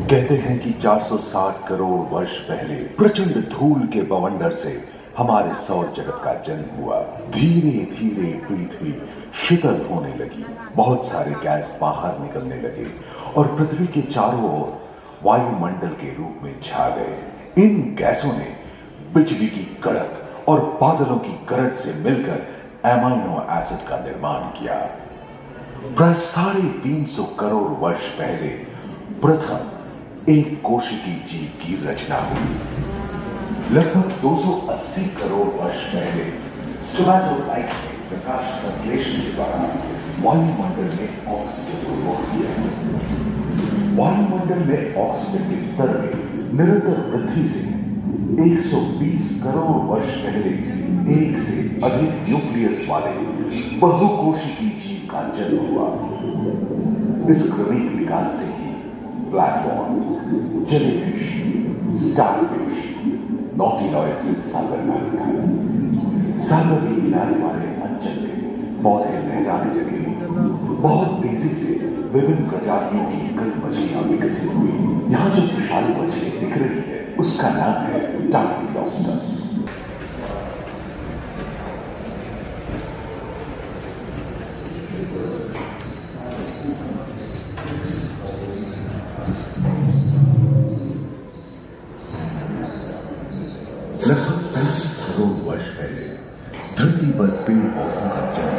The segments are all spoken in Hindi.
कहते हैं कि 460 करोड़ वर्ष पहले प्रचंड धूल के बवंडर से हमारे सौर जगत का जन्म हुआ। धीरे धीरे पृथ्वी शीतल होने लगी, बहुत सारे गैस बाहर निकलने लगे और पृथ्वी के चारों ओर वायुमंडल के रूप में छा गए। इन गैसों ने बिजली की कड़क और बादलों की गरज से मिलकर एमाइनो एसिड का निर्माण किया। प्राय 350 करोड़ वर्ष पहले प्रथम एक कोशिकीय जीव की रचना हुई। लगभग 280 करोड़ वर्ष पहले स्टोमेटोलाइट ने प्रकाश संश्लेषण के द्वारा वायुमंडल में ऑक्सीजन को रोक दिया। वायुमंडल में ऑक्सीजन के स्तर में निरंतर वृद्धि से 120 करोड़ वर्ष पहले एक से अधिक न्यूक्लियस वाले बहुकोशिकीय जीव का जन्म हुआ। इस क्रमिक विकास से ही प्लैटफॉर्म, जेलीफिश, स्टारफिश, नॉटिलॉइड से सागर में सागर के किनारे वाले अंचल में पौधे लहराने लगे। बहुत तेजी से विभिन्न प्रजातियों की कई मछलियां विकसित हुई। यहाँ जो विशाल मछली दिख रही है उसका नाम है डार्किलोस्टस। लगभग 35 करोड़ वर्ष पहले धरती पर पेड़ पौधों का जन्म,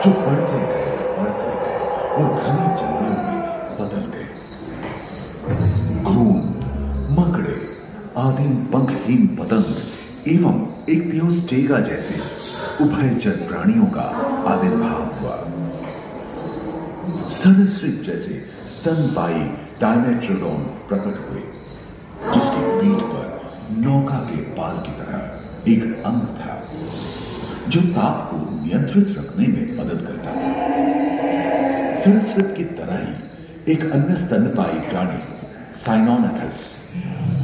जो बढ़ते गए और घने जंगलों में बदल गए। घूम, मकड़े, आदिम पंखहीन पतंग एवं इक्तियोस्टेगा जैसे उभयचर प्राणियों का आविर्भाव हुआ। सरीसृप जैसे स्तनपायी डायमेट्रोडोन प्रकट हुए, जिसकी पीठ पर नौका के पाल की तरह एक अंग था जो ताप को नियंत्रित रखने में मदद करता था। सरीसृप की तरह ही एक अन्य स्तनपायी प्राणी साइनोनेथस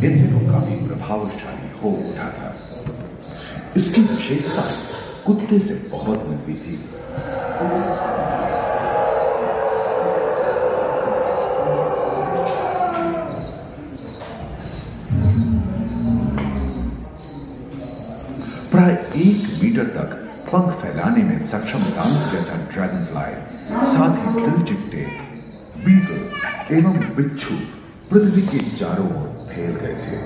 इन दिनों काफी प्रभावशाली हो उठा था। इसकी विशेषता कुत्ते से बहुत मिलती थी। प्राय 1 मीटर तक पंख फैलाने में सक्षम डांस जैसा ड्रैगन फ्लाई, साथ ही तिलचिट्टे, बीटल एवं बिच्छू पृथ्वी के चारों ओर फैल गए थे।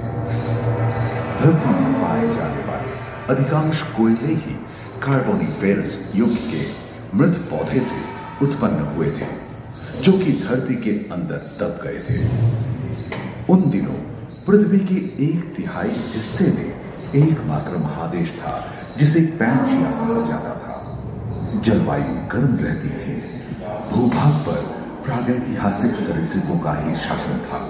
धरती में पाए जाने वाले अधिकांश कोयले ही कार्बोनिफेरस युग के मृत पौधे से उत्पन्न हुए थे, जो कि धरती के अंदर दब गए थे। उन दिनों पृथ्वी के 1/3 हिस्से में एकमात्र महादेश था जिसे पैंजिया कहा जाता था। जलवायु गर्म रहती थी। भूभाग पर प्रागैतिहासिक सरीसृपों का ही शासन था,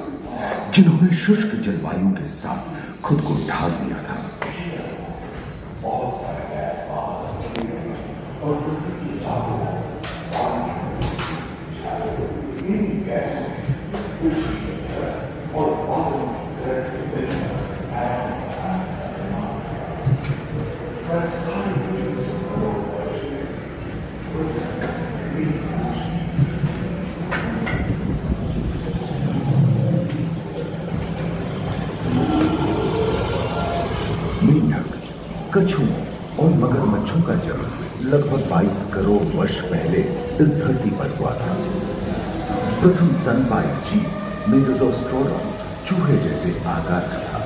जिन्होंने शुष्क जलवायु के साथ खुद को ढाल दिया था। मेंढक, कछुओं और मगरमच्छों का जन्म लगभग 22 करोड़ वर्ष पहले इस धरती पर हुआ था। प्रथम स्तनपायी जीव मेगालोस्ट्रोडॉन चूहे जैसे आकार का था।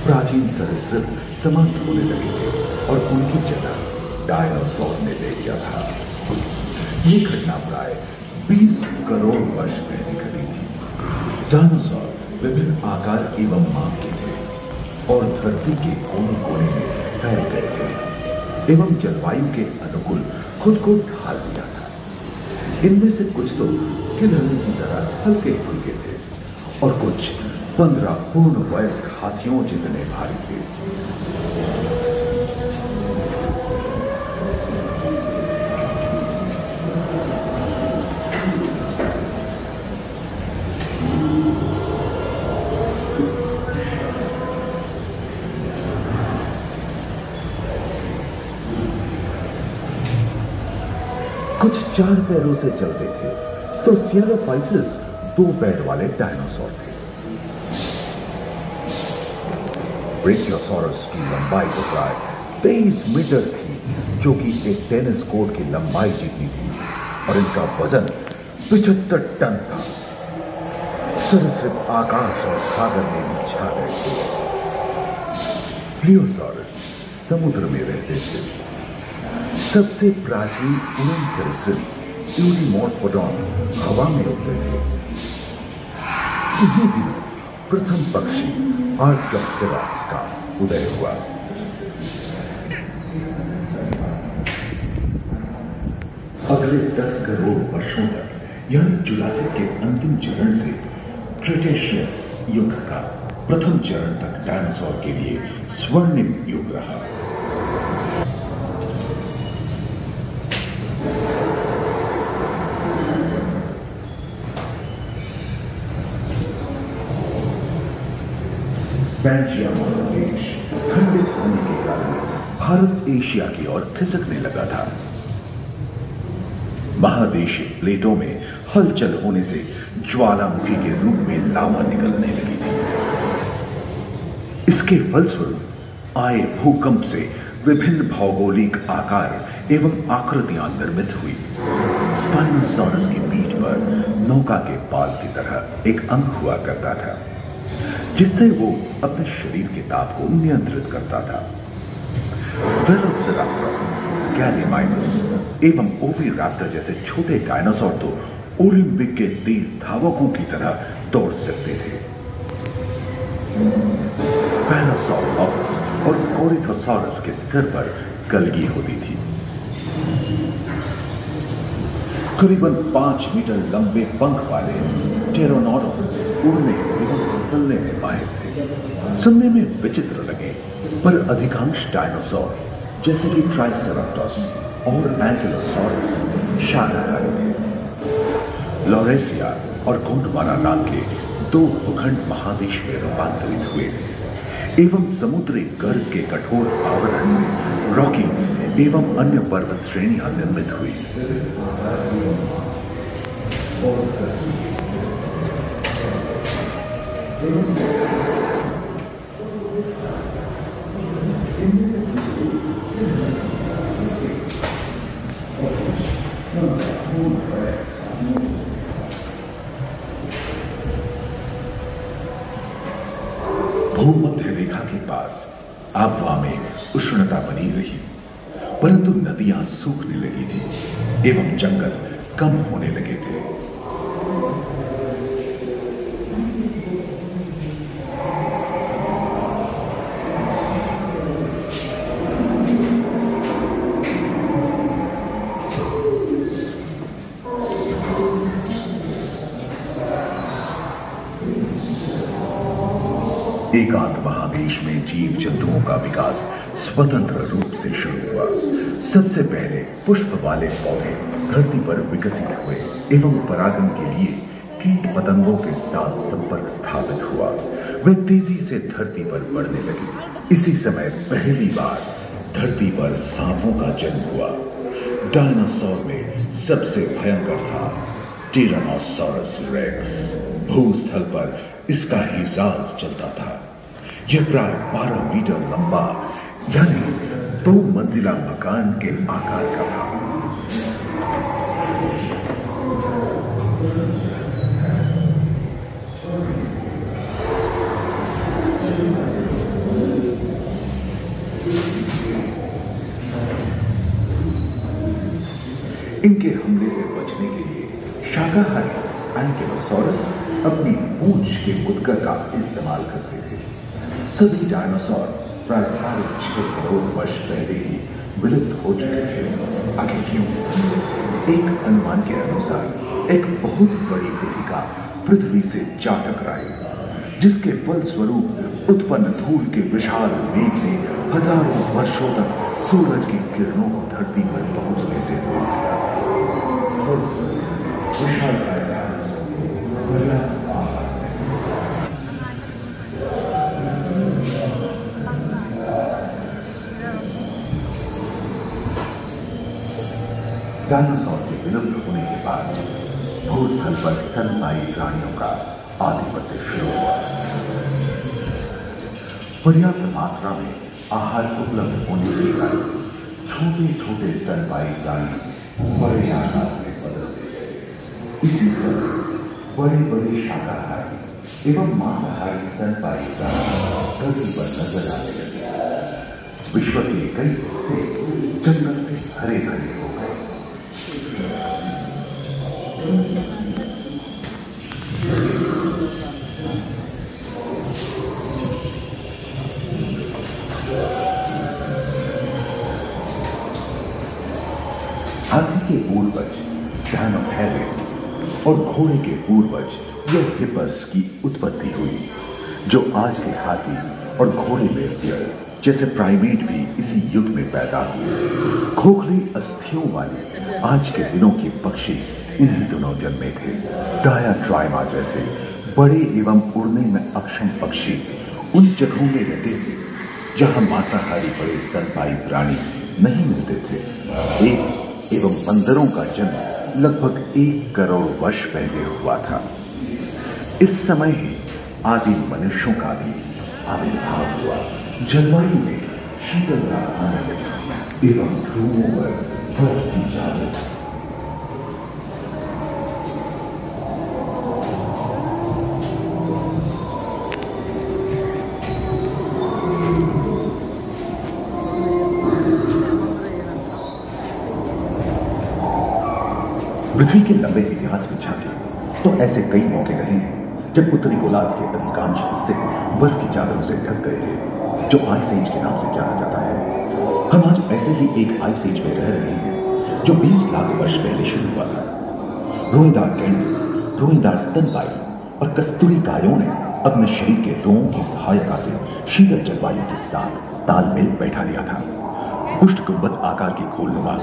प्राचीन सरीसृप समाप्त होने लगे थे और उनकी जगह डायनासोर ने ले लिया था। ये घटना प्राय 20 करोड़ वर्ष पहले घटी थी। डायनासोर विभिन्न आकार एवं माप के थे और धरती के कोने कोने में फैल गए थे एवं जलवायु के अनुकूल खुद को ढाल दिया था। इनमें से कुछ तो गिलहरी की तरह हल्के फुल्के थे और कुछ 15 पूर्ण वयस्क हाथियों जितने भारी थे। कुछ 4 पैरों से चलते थे तो सियालोफाइसिस 2 पैर वाले डायनासोर थे। ब्रेकियोसॉरस की लंबाई तो प्राय 23 मीटर थी, जो कि एक टेनिस कोर्ट की लंबाई जितनी थी, और इनका वजन 75 टन था। सरीसृप आकाश और सागर में भी छा गए थे। प्लियोसॉरस समुद्र में रहते थे। सबसे प्राचीन उड़न सरीसृप यूडीमोर्फोडॉन हवा में उड़ते थे। इसी दिन प्रथम पक्षी आर्क्योप्टेरॉक्स का उदय हुआ। अगले 10 करोड़ वर्षों तक, यानी जुरासिक के अंतिम चरण से क्रेटेशियस युग का प्रथम चरण तक डायनासोर के लिए स्वर्णिम युग रहा। पैंजिया महादेश खंडित होने के कारण भारत एशिया की ओर खिसकने लगा था। महादेशीय प्लेटों में हलचल होने से ज्वालामुखी के रूप में लावा निकलने लगी थी। इसके फलस्वरूप आए भूकंप से विभिन्न भौगोलिक आकार एवं आकृतियां निर्मित हुई। स्पाइनोसॉरस की पीठ पर नौका के पाल की तरह एक अंग हुआ करता था, जिससे वो अपने शरीर के ताप को नियंत्रित करता था। वेलोसिराप्टर, गैलीमाइनस एवं ओविराप्टर जैसे छोटे डायनासोर तो ओलिंपिक के तेज धावकों की तरह दौड़ सकते थे। पैरासॉरोपस और कोरिथोसॉरस के सिर पर कलगी होती थी। करीबन 5 मीटर लंबे पंख वाले टेरोनोडॉन उड़ने एवं फिसलने में माहिर थे। सुनने में विचित्र लगे, पर अधिकांश डायनासोर जैसे कि ट्राइसेराटोप्स और एंकिलोसॉरस शाकाहारी थे। लॉरेसिया और गोंडवाना नाम के 2 भूखंड महादेश में रूपांतरित हुए एवं समुद्री गर्भ के कठोर आवरण में रॉकीज एवं अन्य पर्वत श्रेणियां निर्मित हुई। भूमध्य रेखा के पास आबवा में उष्णता बनी रही, परंतु नदियां सूखने लगी थी एवं जंगल कम होने लगे थे। एकांत महादेश में जीव जंतुओं का विकास स्वतंत्र रूप से शुरू हुआ। सबसे पहले पुष्प वाले पौधे धरती पर विकसित हुए एवं परागण के लिए कीट पतंगों के साथ संपर्क स्थापित हुआ। वे तेजी से धरती पर बढ़ने लगे। इसी समय पहली बार धरती पर सांपों का जन्म हुआ। डायनासोर में सबसे भयंकर था टिरानोसॉरस रेक्स। भूस्थल पर इसका ही राज चलता था। यह प्राय 12 मीटर लंबा, यानी 2 मंजिला मकान के आकार का था। इनके हमले से बचने के लिए शाकाहारी एंकिलोसॉरस अपनी पूंछ के मुद्गर का इस्तेमाल करते थे। सभी डायनासोर प्राय 6.5 करोड़ वर्ष पहले ही विलुप्त हो चुके थे। आगे क्यों? एक अनुमान के अनुसार एक बहुत बड़ी गुहिका पृथ्वी से जा टकराई, जिसके फलस्वरूप उत्पन्न धूल के विशाल मेघ ने हजारों वर्षों तक सूरज की किरणों को धरती पर पहुंचने से रोक दिया। डायनासोर के विलुप्त होने के बाद भूस्थल पर स्तनपायी प्राणियों का आधिपत्य शुरू हुआ। पर्याप्त मात्रा में आहार उपलब्ध होने के कारण छोटे छोटे स्तनपायी प्राणी बड़े आकार में बदलते गए। इसी तरह बड़े बड़े शाकाहारी एवं मांसाहारी स्तनपायी प्राणी धरती पर नजर आने लगे। विश्व के कई हिस्से जंगल से हरे भरे हो गए। हाथी के पूर्वज डायनोथेरियन और घोड़े के पूर्वज यह हिप्पस की उत्पत्ति हुई, जो आज के हाथी और घोड़े में डियर जैसे प्राइमेट भी इसी युग में पैदा हुए। खोखली अस्थियों वाले आज के दिनों के पक्षी इन्हीं दिनों जन्मे थे। डायाट्राइमा जैसे बड़े एवं उड़ने में अक्षम पक्षी उन जगहों में रहते थे जहां मांसाहारी बड़े स्तनपायी प्राणी नहीं मिलते थे। एक एवं बंदरों का जन्म लगभग 1 करोड़ वर्ष पहले हुआ था। इस समय ही आदि मनुष्यों का भी आविर्भाव हुआ। जलवायु में शीतलता आने लगी एवं ध्रुवों पर बर्फ की चादर। पृथ्वी के लंबे इतिहास में झांके तो ऐसे कई मौके रहे हैं जब उत्तरी गोलार्ध के अधिकांश हिस्से बर्फ की चादरों से ढक गए थे, जो आइस एज के नाम से जाना जाता है। हम आज ऐसे ही एक आइस एज में रह रहे हैं जो 20 लाख वर्ष पहले शुरू हुआ था। रोएदार गेंडे, रोएदार स्तनपायी और कस्तूरी गायों ने अपने शरीर के रोमों की सहायता से शीतल जलवायु के साथ तालमेल बैठा लिया था। पुष्ट गुंबद आकार के खोलनुमा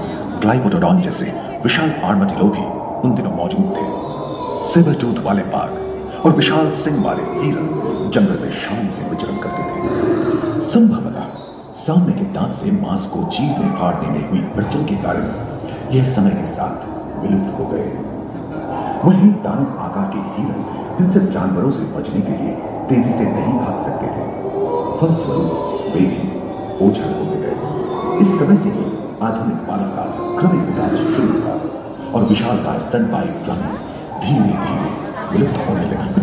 ग्लाइकोडोडॉन जैसे विशाल आर्माडिलो भी उन दिनों मौजूद थे। सेबर टूथ वाले बाघ और विशाल सिंह वाले हिरन जंगल में शान से विचरण करते थे। संभवतः सामने के दांत से मांस को चीरने फाड़ने में हुई अड़चन के कारण यह समय के साथ विलुप्त हो गए। वहीं दानव आकार के हिरन हिंसक जानवरों से बचने के लिए तेजी से नहीं भाग सकते थे। फलस्वरूप वे भी ओझल होने गए। इस समय से ही आधुनिक मानव का क्रमिक विकास शुरू हुआ और विशालकाय स्तनपायी प्राणी धीरे धीरे विलुप्त होने लगी।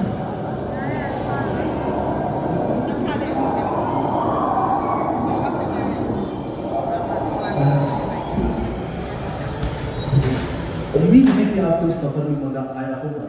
उम्मीद है कि आपको इस सफर में मजा आया होगा।